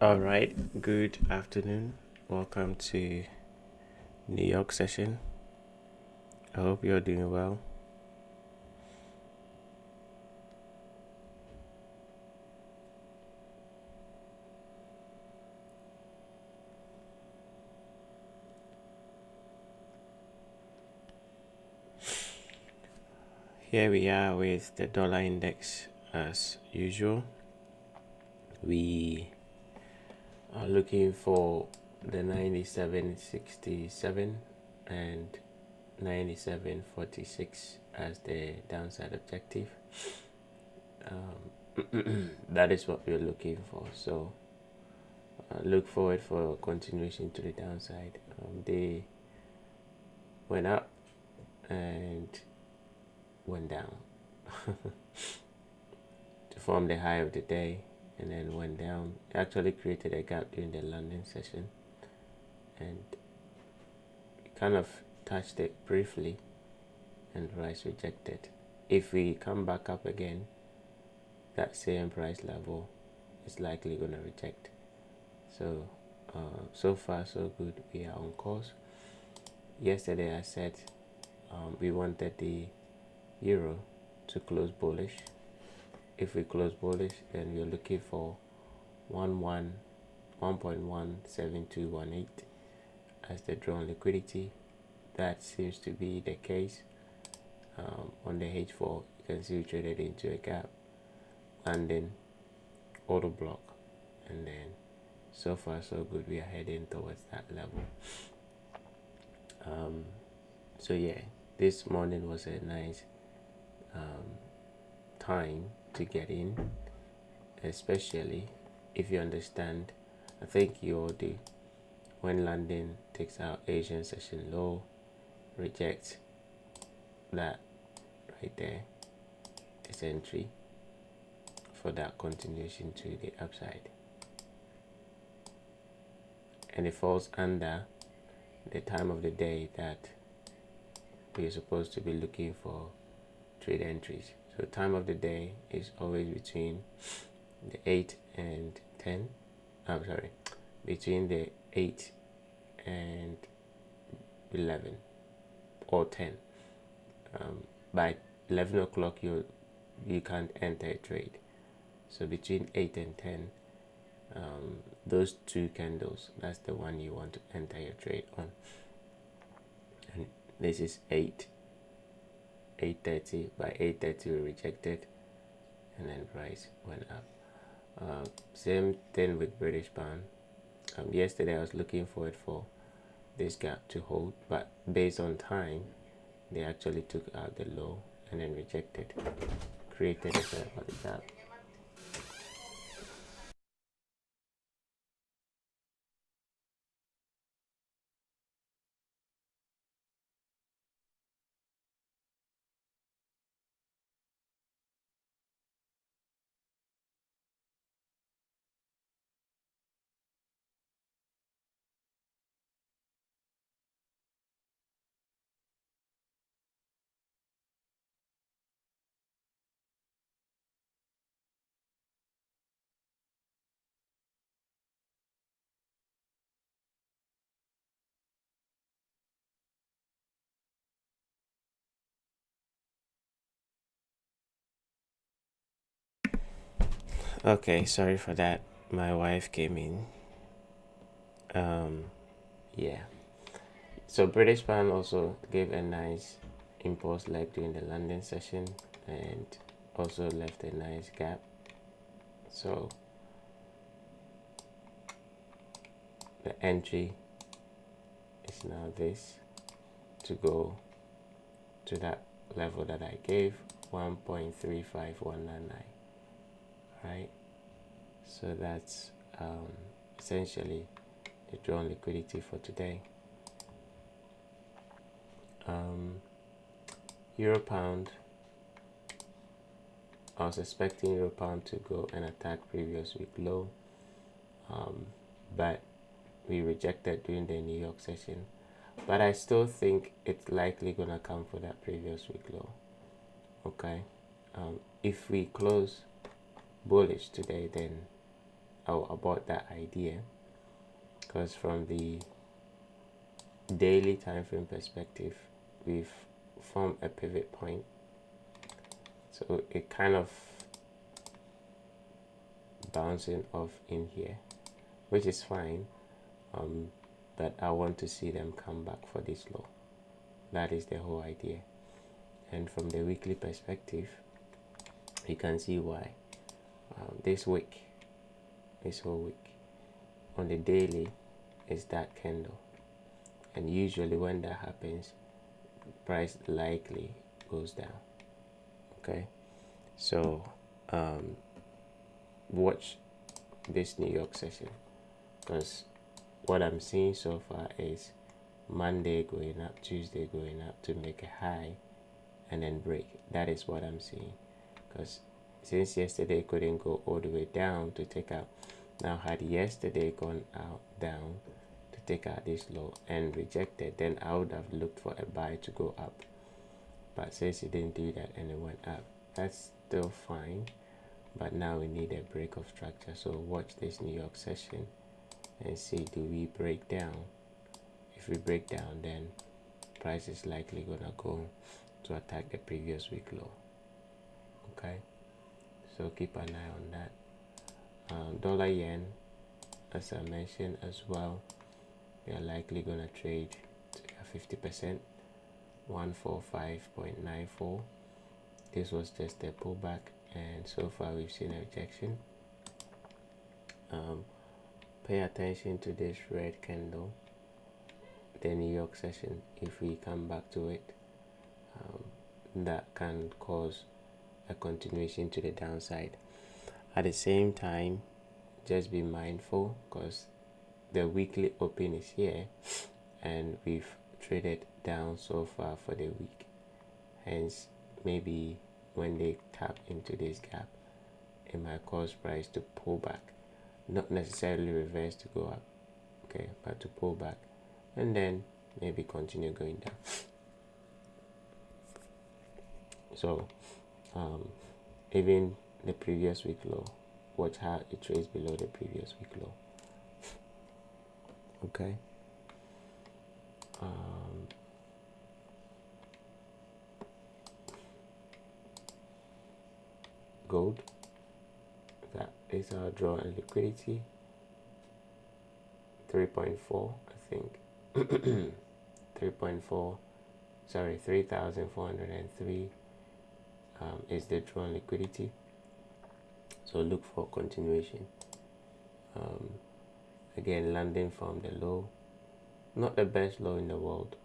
All right, good afternoon. Welcome to New York session. I hope you're doing well. Here we are with the dollar index as usual. We are looking for the 97.67 and 97.46 as the downside objective. That is what we're looking for. So look forward for continuation to the downside. They went up and went down to form the high of the day, and then went down. It actually created a gap during the London session, and kind of touched it briefly, and price rejected. If we come back up again, that same price level is likely going to reject. So so far so good. We are on course. Yesterday I said we wanted the euro to close bullish. If we close bullish, then we're looking for 1.17218 as the drawn liquidity. That seems to be the case. On the H4, you can see we traded into a gap and then auto block, and then so far so good. We are heading towards that level. So yeah, this morning was a nice time to get in, especially if you understand. I think you all do. When London takes out Asian session low, rejects that right there, is entry for that continuation to the upside, and it falls under the time of the day that we're supposed to be looking for trade entries. So time of the day is always between the 8 and 10. I'm sorry, between the 8 and 11 or 10. By 11 o'clock you can't enter a trade. So between 8 and 10, those two candles, that's the one you want to enter your trade on. And this is 8:30. By 8:30 we rejected, and then price went up. Same thing with British pound. Yesterday I was looking forward for this gap to hold, but based on time they actually took out the low and then rejected, created a sell for the gap. Okay, sorry for that. My wife came in. Yeah. So British pound also gave a nice impulse leg during the London session, and also left a nice gap. So the entry is now this, to go to that level that I gave, 1.35199, right? So that's essentially the drawn liquidity for today. Euro pound, I was expecting Euro pound to go and attack previous week low, but we rejected during the New York session. But I still think it's likely gonna come for that previous week low. Okay, if we close bullish today, then about that idea, because from the daily time frame perspective, we've formed a pivot point, so it kind of bouncing off in here, which is fine, but I want to see them come back for this low. That is the whole idea. And from the weekly perspective, you can see why. This whole week on the daily is that candle, and usually when that happens, price likely goes down. Okay, so watch this New York session, because what I'm seeing so far is Monday going up, Tuesday going up to make a high and then break. That is what I'm seeing, because since yesterday couldn't go all the way down to take out, now had yesterday gone out down to take out this low and rejected, then I would have looked for a buy to go up. But since it didn't do that and it went up, that's still fine, but now we need a break of structure. So watch this New York session and see, do we break down? If we break down, then price is likely gonna go to attack the previous week low. Okay, so keep an eye on that. Dollar yen, as I mentioned as well, we are likely gonna trade to 50%, 145.94. This was just a pullback, and so far we've seen a rejection. Pay attention to this red candle, the New York session. If we come back to it, that can cause a continuation to the downside. At the same time, just be mindful, because the weekly open is here and we've traded down so far for the week. Hence, maybe when they tap into this gap, it might cause price to pull back, not necessarily reverse to go up, okay, but to pull back and then maybe continue going down. So even the previous week low, watch how it trades below the previous week low. Okay, gold, that is our draw and liquidity, 3.4, I think. 3.4, sorry, 3,403 is the drawn liquidity. So look for continuation. Again, landing from the low, not the best low in the world,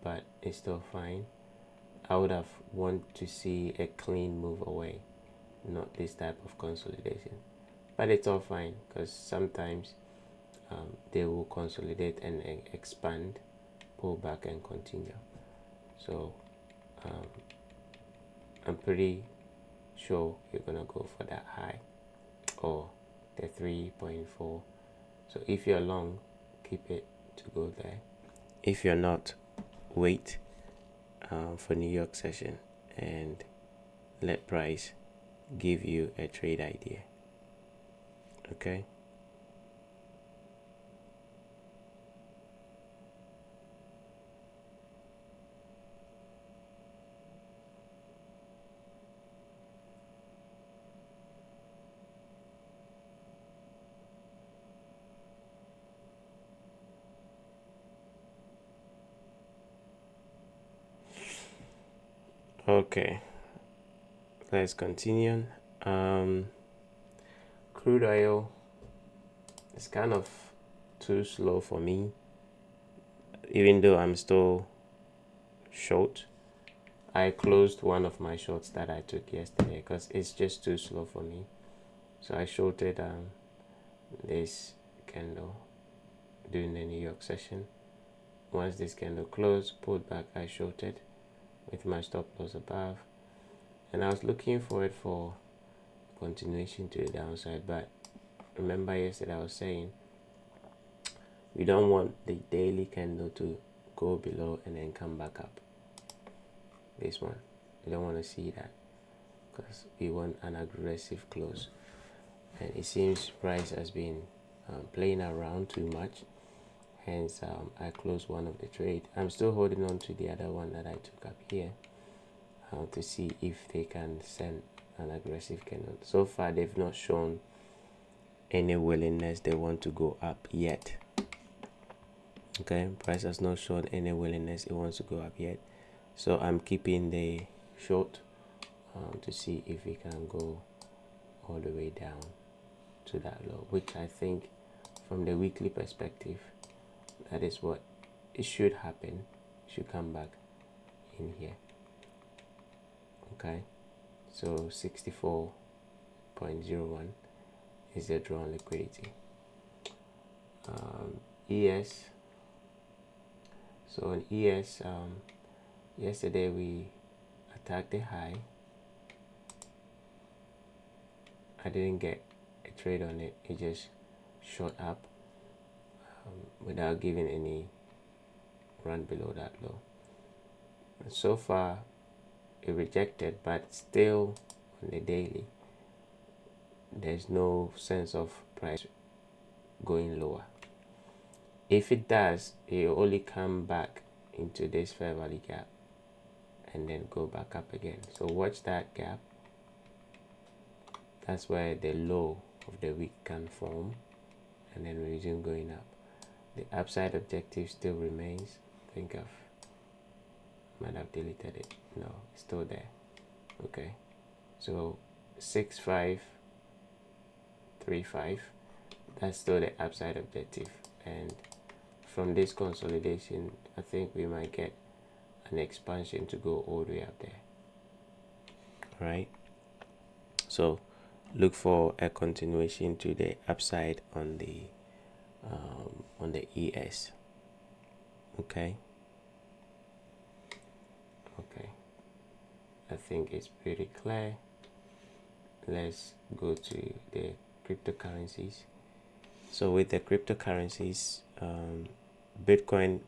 but it's still fine. I would have want to see a clean move away, not this type of consolidation, but it's all fine, because sometimes they will consolidate and expand, pull back and continue. So I'm pretty sure you're gonna go for that high or the 3.4. So if you're long, keep it to go there. If you're not, wait for New York session and let price give you a trade idea. Okay, okay, let's continue. Crude oil is kind of too slow for me, even though I'm still short. I closed one of my shorts that I took yesterday because it's just too slow for me. So I shorted this candle during the New York session. Once this candle closed, pulled back, I shorted with my stop loss above, and I was looking forward for continuation to the downside. But remember yesterday I was saying we don't want the daily candle to go below and then come back up. This one, we don't want to see that, because we want an aggressive close. and it seems price has been playing around too much. Hence I closed one of the trade. I'm still holding on to the other one that I took up here to see if they can send an aggressive candle. So far they've not shown any willingness they want to go up yet. Okay, price has not shown any willingness it wants to go up yet, so I'm keeping the short to see if we can go all the way down to that low, which I think from the weekly perspective that is what it should happen. It should come back in here. Okay, so 64.01 is the drawn liquidity. ES. So on ES, yesterday we attacked the high. I didn't get a trade on it. It just shot up without giving any run below that low. And so far it rejected, but still on the daily there's no sense of price going lower. If it does, it will only come back into this fair value gap and then go back up again. So watch that gap. That's where the low of the week can form and then resume going up. The upside objective still remains. I think might have deleted it. No, it's still there. Okay, so 6535, that's still the upside objective, and from this consolidation I think we might get an expansion to go all the way up there. Right, so look for a continuation to the upside on the ES. Okay, I think it's pretty clear. Let's go to the cryptocurrencies. So with the cryptocurrencies, Bitcoin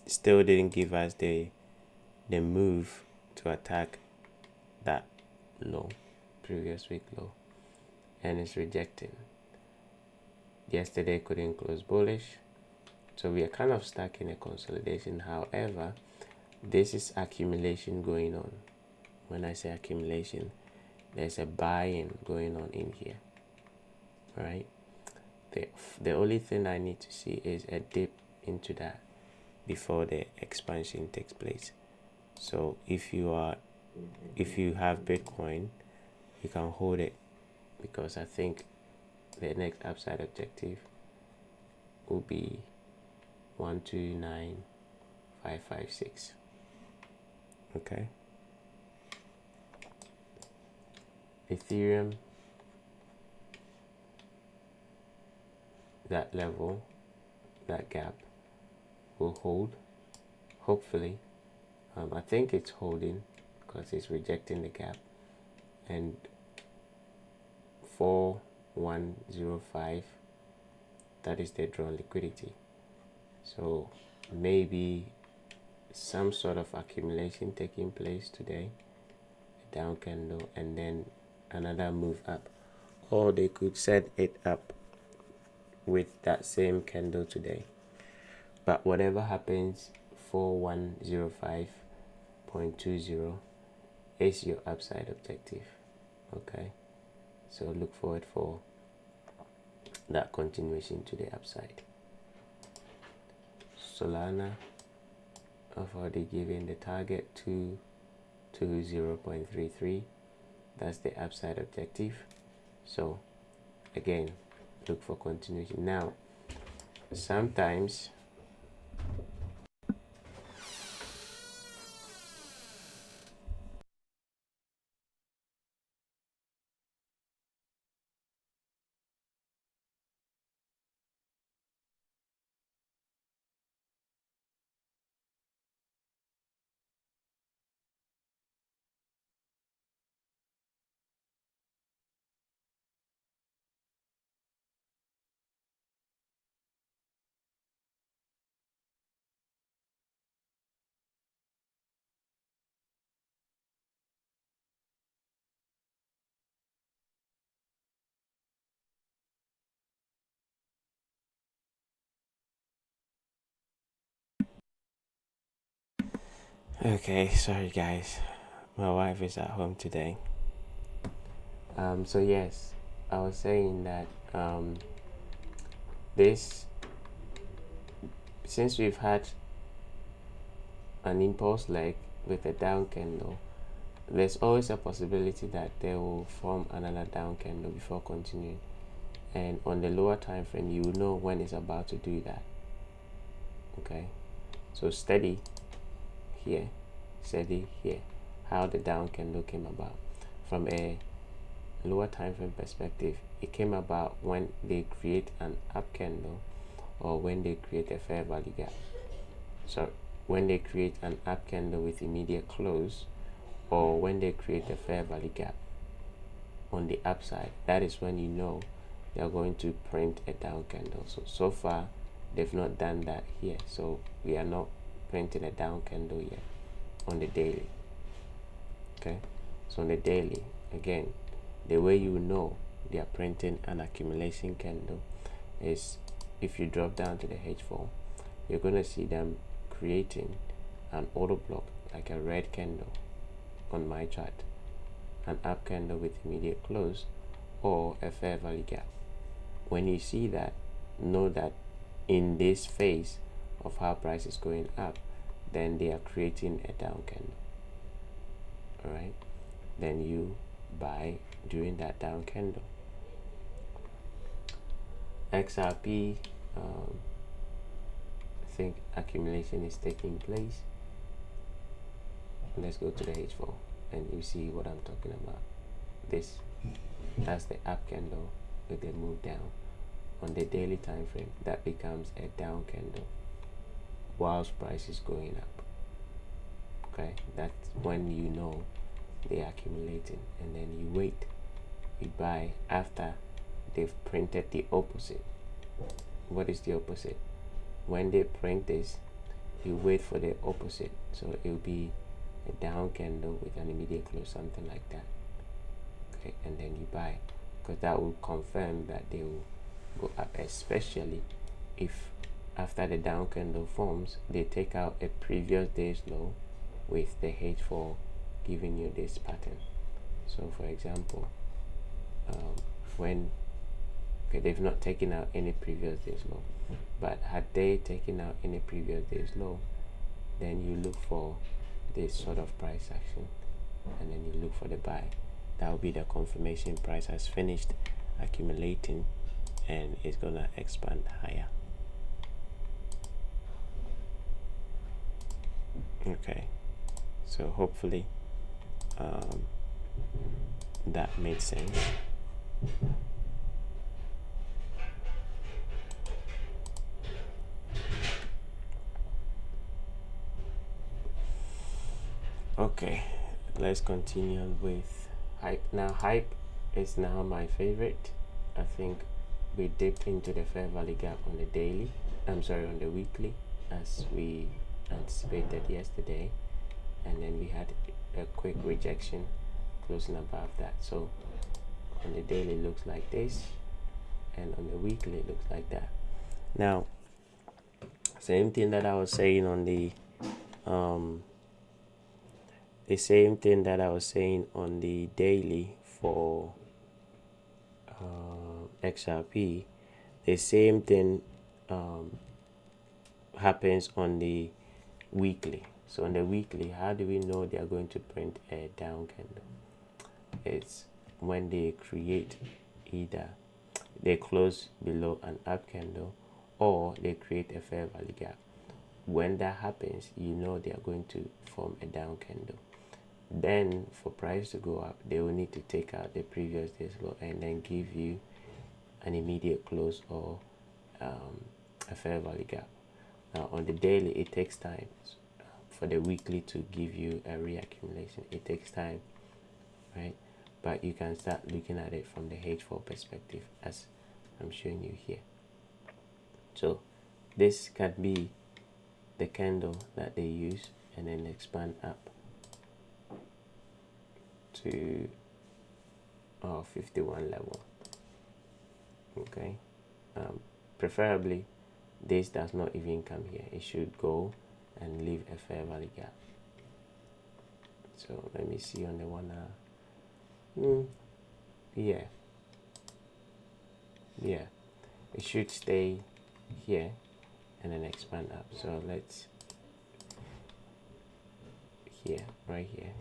still didn't give us the move to attack that low, previous week low, and it's rejecting. Yesterday couldn't close bullish, so we are kind of stuck in a consolidation. However, this is accumulation going on. When I say accumulation, there's a buy-in going on in here, right? The only thing I need to see is a dip into that before the expansion takes place. So if you have Bitcoin, you can hold it, because I think the next upside objective will be 129556. Okay, Ethereum, that level, that gap will hold, hopefully. I think it's holding because it's rejecting the gap, and 4105, that is the drawn liquidity. So maybe some sort of accumulation taking place today, a down candle, and then another move up, or they could set it up with that same candle today. But whatever happens, 4105.20 is your upside objective. Okay, so look forward for that continuation to the upside. Solana, I've already given the target to 0.33. That's the upside objective. So again, look for continuation. Now sometimes Okay, sorry guys, my wife is at home today. So yes, I was saying that this, since we've had an impulse leg with a down candle, there's always a possibility that they will form another down candle before continuing, and on the lower time frame you will know when it's about to do that. Okay, so steady here, steady here, how the down candle came about. From a lower time frame perspective, it came about when they create an up candle or when they create a fair value gap. So when they create an up candle with immediate close, or when they create a fair value gap on the upside, that is when you know they are going to print a down candle. So far they've not done that here, so we are not printing a down candle yet on the daily. Okay, so on the daily, again, the way you know they are printing an accumulation candle is if you drop down to the H4, you're going to see them creating an auto block, like a red candle on my chart, an up candle with immediate close, or a fair value gap. When you see that, know that in this phase of how price is going up, then they are creating a down candle. All right, then you buy during that down candle. XRP, I think accumulation is taking place. Let's go to the H4 and you see what I'm talking about. That's the up candle with the move down. On the daily time frame, that becomes a down candle whilst price is going up. Okay, that's when you know they're accumulating, and then you wait, you buy after they've printed the opposite. What is the opposite? When they print this, you wait for the opposite, so it will be a down candle with an immediate close, something like that. Okay, and then you buy, because that will confirm that they will go up, especially if after the down candle forms they take out a previous day's low with the H4 giving you this pattern. So for example, when they've not taken out any previous day's low, but had they taken out any previous day's low, then you look for this sort of price action, and then you look for the buy. That will be the confirmation price has finished accumulating and it's gonna expand higher. Okay, so hopefully that made sense. Okay, let's continue with hype. Now hype is now my favorite. I think we dipped into the fair value gap on the daily, on the weekly, as we anticipated yesterday, and then we had a quick rejection closing above that. So on the daily it looks like this, and on the weekly it looks like that. Now same thing that I was saying on the same thing that I was saying on the daily for XRP, the same thing happens on the weekly. So on the weekly, how do we know they are going to print a down candle? It's when they create, either they close below an up candle or they create a fair value gap. When that happens, you know they are going to form a down candle. Then for price to go up, they will need to take out the previous day's low and then give you an immediate close or a fair value gap. Now on the daily, it takes time for the weekly to give you a reaccumulation. It takes time, right? But you can start looking at it from the H4 perspective, as I'm showing you here. So this can be the candle that they use and then expand up to 51 level. Okay, preferably this does not even come here. It should go and leave a fair value gap. So let me see on the 1 hour. Yeah, it should stay here and then expand up. So let's right here,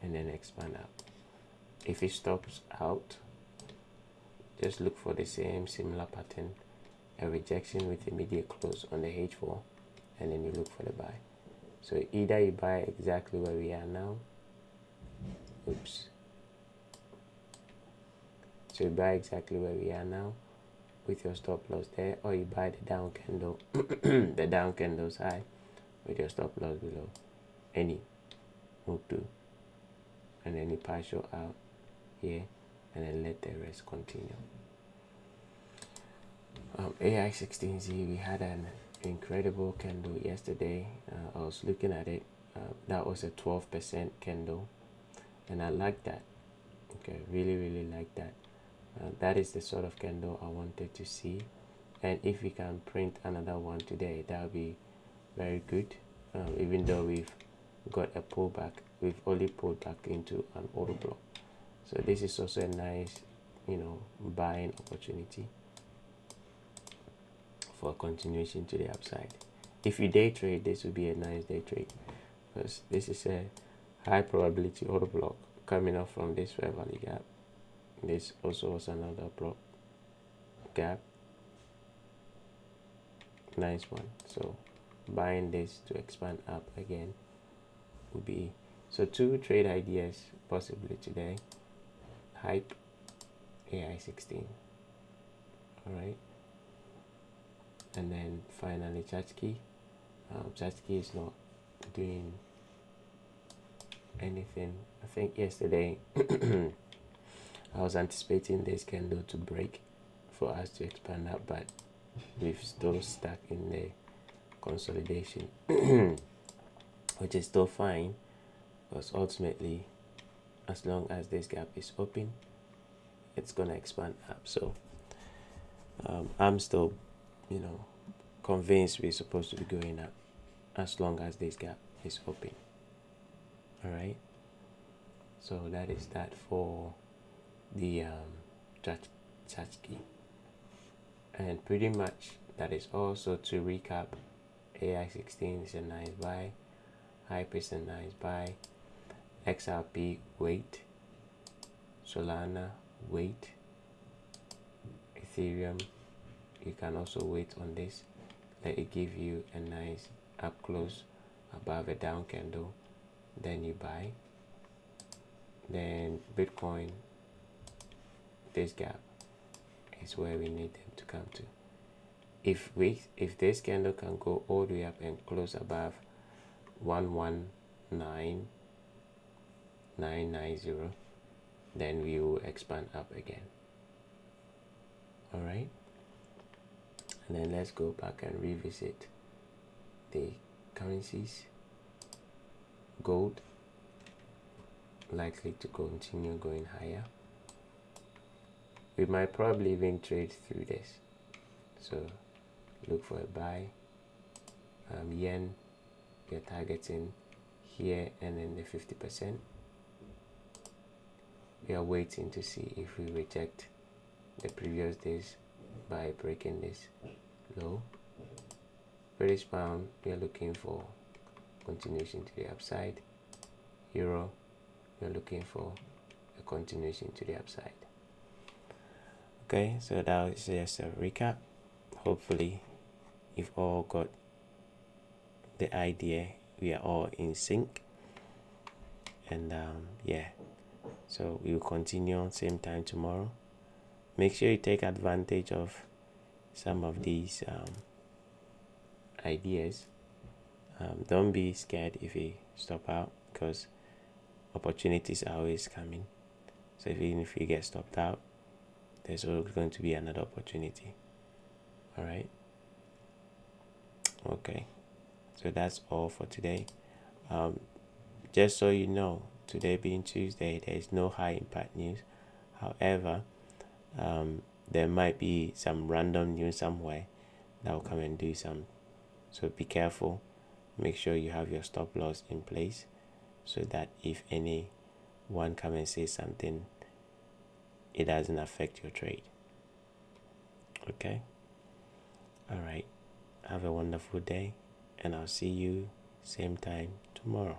and then expand up. If it stops out, just look for the similar pattern, a rejection with immediate close on the H4, and then you look for the buy. So either you buy exactly where we are now, so you buy exactly where we are now with your stop loss there, or you buy the down candle the down candle's high with your stop loss below. Any will do, and then you partial out here and then let the rest continue. AI16Z, we had an incredible candle yesterday. I was looking at it. That was a 12% candle, and I like that. Okay, really like that. That is the sort of candle I wanted to see, and if we can print another one today, that would be very good. Even though we've got a pullback, we've only pulled back into an order block. So this is also a nice, buying opportunity for a continuation to the upside. If you day trade, this would be a nice day trade, because this is a high probability order block coming off from this fair value gap. This also was another block gap, nice one. So buying this to expand up again would be, so 2 trade ideas possibly today. Hype, AI16, all right, and then finally Chachki. Chachki is not doing anything. I think yesterday I was anticipating this candle to break for us to expand up, but we've still stuck in the consolidation which is still fine, because ultimately, as long as this gap is open, it's gonna expand up. So I'm still convinced we're supposed to be going up as long as this gap is open. All right, so that is that for the Chachki, and pretty much that is also to recap. AI16 is a nice buy, Hype is a nice buy, XRP wait, Solana wait, Ethereum you can also wait on this, let it give you a nice up close above a down candle, then you buy. Then Bitcoin, this gap is where we need them to come to. If this candle can go all the way up and close above 119990, then we will expand up again. All right, and then let's go back and revisit the currencies. Gold likely to continue going higher. We might probably even trade through this, so look for a buy. Yen, we're targeting here and then the 50%. We are waiting to see if we reject the previous days by breaking this low. British pound, we are looking for continuation to the upside. Euro, we are looking for a continuation to the upside. Okay, so that was just a recap. Hopefully you've all got the idea, we are all in sync, and so we will continue same time tomorrow. Make sure you take advantage of some of these ideas. Don't be scared if you stop out, because opportunities are always coming. So even if you get stopped out, there's always going to be another opportunity. All right, okay, so that's all for today. Just so you know, today being Tuesday, there is no high impact news. However, there might be some random news somewhere that will come and do some, so be careful. make sure you have your stop loss in place so that if anyone come and say something, it doesn't affect your trade. Okay. All right. Have a wonderful day, and I'll see you same time tomorrow.